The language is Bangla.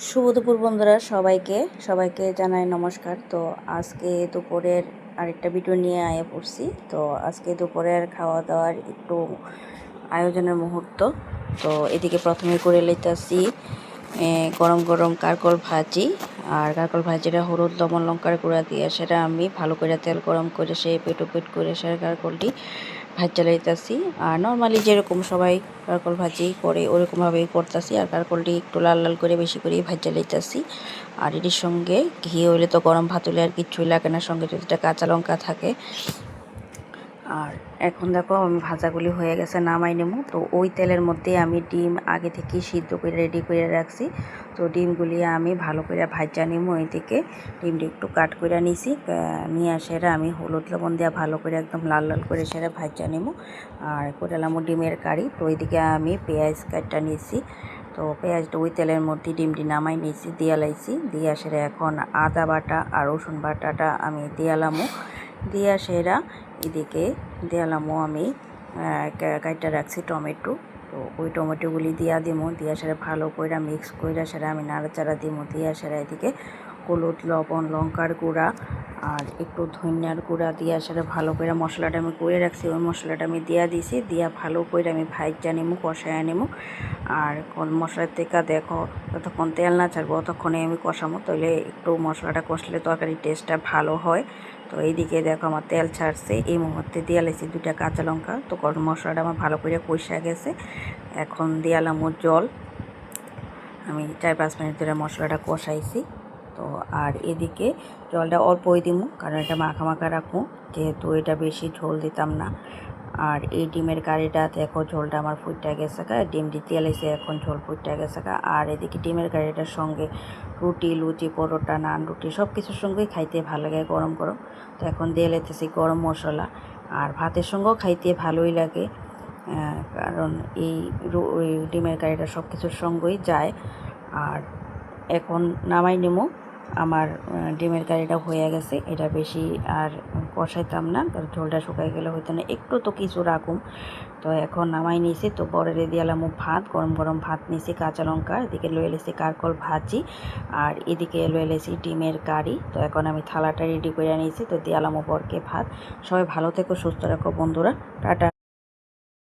শুভ দুপুর বন্ধুরা, সবাইকে জানাই নমস্কার। তো আজকে দুপুরের আরেকটা ভিডিও নিয়ে আয়া পড়ছি। তো আজকে দুপুরের খাওয়া দাওয়ার একটু আয়োজনের মুহূর্ত। তো এদিকে প্রথমে করে লইতেছি গরম গরম কারকল ভাজি। আর কারকল ভাজিটা হলুদ লবণ লঙ্কার গুঁড়া দিয়ে সেটা আমি ভালো করে তেল গরম করে সেই পেট করে সেটা কারকলটি ভাজা লইতেছি। আর নর্মালি যেরকম সবাই কারকল ভাজি করে ওরকমভাবেই করতেছি। আর কারকলটি একটু লাল লাল করে বেশি করেই ভাজা লইতেছি। আর এটির সঙ্গে ঘি হইলে তো গরম ভাত হলে আর কিচ্ছুই লাগে না, সঙ্গে যদি কাঁচা লঙ্কা থাকে। আর এখন দেখো আমি ভাজাগুলি হয়ে গেছে, নামাই নেবো। তো ওই তেলের মধ্যে আমি ডিম আগে থেকে সিদ্ধ করে রেডি করে রাখছি। তো ডিমগুলি আমি ভালো করে ভাজা নেবো। এদিকে ডিমটি একটু কাট করে নিছি, নিয়ে সেরা আমি হলুদ লবণ দিয়ে ভালো করে একদম লাল লাল করে সেরা ভাজা নেবো। আর করেলাম ডিমের কারি। তো ওইদিকে আমি পেঁয়াজ কাটটা নিয়েছি। তো পেঁয়াজটা ওই তেলের মধ্যে ডিমটি নামাই নিয়েছি, দিয়া লাইছি। দিয়া সেরা এখন আদা বাটা আর রসুন বাটাটা আমি দিয়ালামো। দিয়া সেরা এদিকে দিয়ালামো আমি কাইটা রাখছি টমেটো। তো ওই টমেটোগুলি দিয়া দিমো, দিয়া সেটা ভালো করে মিক্স করে সেটা আমি নাড়াচাড়া দিমো। দিয়া সেটা এদিকে হলুদ লবণ লঙ্কার গুঁড়া আর একটু ধনিয়ার গুঁড়া দিয়া সেটা ভালো করে মশলাটা আমি করে রাখছি, ওই মশলাটা আমি দিয়া দিছি। দিয়া ভালো করে আমি ভাইজা নেবো, কষায় নেবো। আর মশলার থেকে দেখো যতক্ষণ তেল না ছাড়বো ততক্ষণে আমি কষাবো, তাহলে একটু মশলাটা কষলে তরকারির টেস্টটা ভালো হয়। তো এইদিকে দেখো আমার তেল ছাড়ছে, এই মুহূর্তে দিয়ে লাইছি 2টা কাঁচা লঙ্কা। তো মশলাটা আমার ভালো করে কষা গেছে। এখন দিয়ালাম জল। আমি 4-5 মিনিট ধরে মশলাটা কষাইছি। তো আর এদিকে জলটা অল্পই দিব, কারণ এটা মাখা মাখা রাখবো, যেহেতু এটা বেশি ঝোল দিতাম না। আর এই ডিমের কারিটা দেখো ঝোলটা আমার ফুটটা গেছে, ডিম দিতে এলাইছে, এখন ঝোল ফুটটা গেছে। আর এদিকে ডিমের কারিটার সঙ্গে রুটি লুচি পরোটা নান রুটি সব কিছুর সঙ্গেই খাইতে ভালো লাগে গরম গরম। তো এখন দিয়ে লাইতেছি গরম মশলা। আর ভাতের সঙ্গেও খাইতে ভালোই লাগে, কারণ এই ডিমের কারিটা সব কিছুর সঙ্গেই যায়। আর এখন নামাই নেবো। আমার ডিমের কারিটা হয়ে গেছে, এটা বেশি আর কষাইতাম না, কারণ ঝোলটা শুকাই গেলে হইতো না, একটু তো কিছু রাখুম। তো এখন নামাই নিয়েছি। তো বড়রে দিয়ালাম ভাত, গরম গরম ভাত নিয়েছি কাঁচা লঙ্কা। এদিকে লয়ে এলেছি কারকল ভাজি আর এদিকে লয়ে এলেছি ডিমের কারি। তো এখন আমি থালাটা রেডি করে নিয়েছি। তো দিয়ালাম বরকে ভাত। সবাই ভালো থেকো, সুস্থ রাখো বন্ধুরা, টাটা।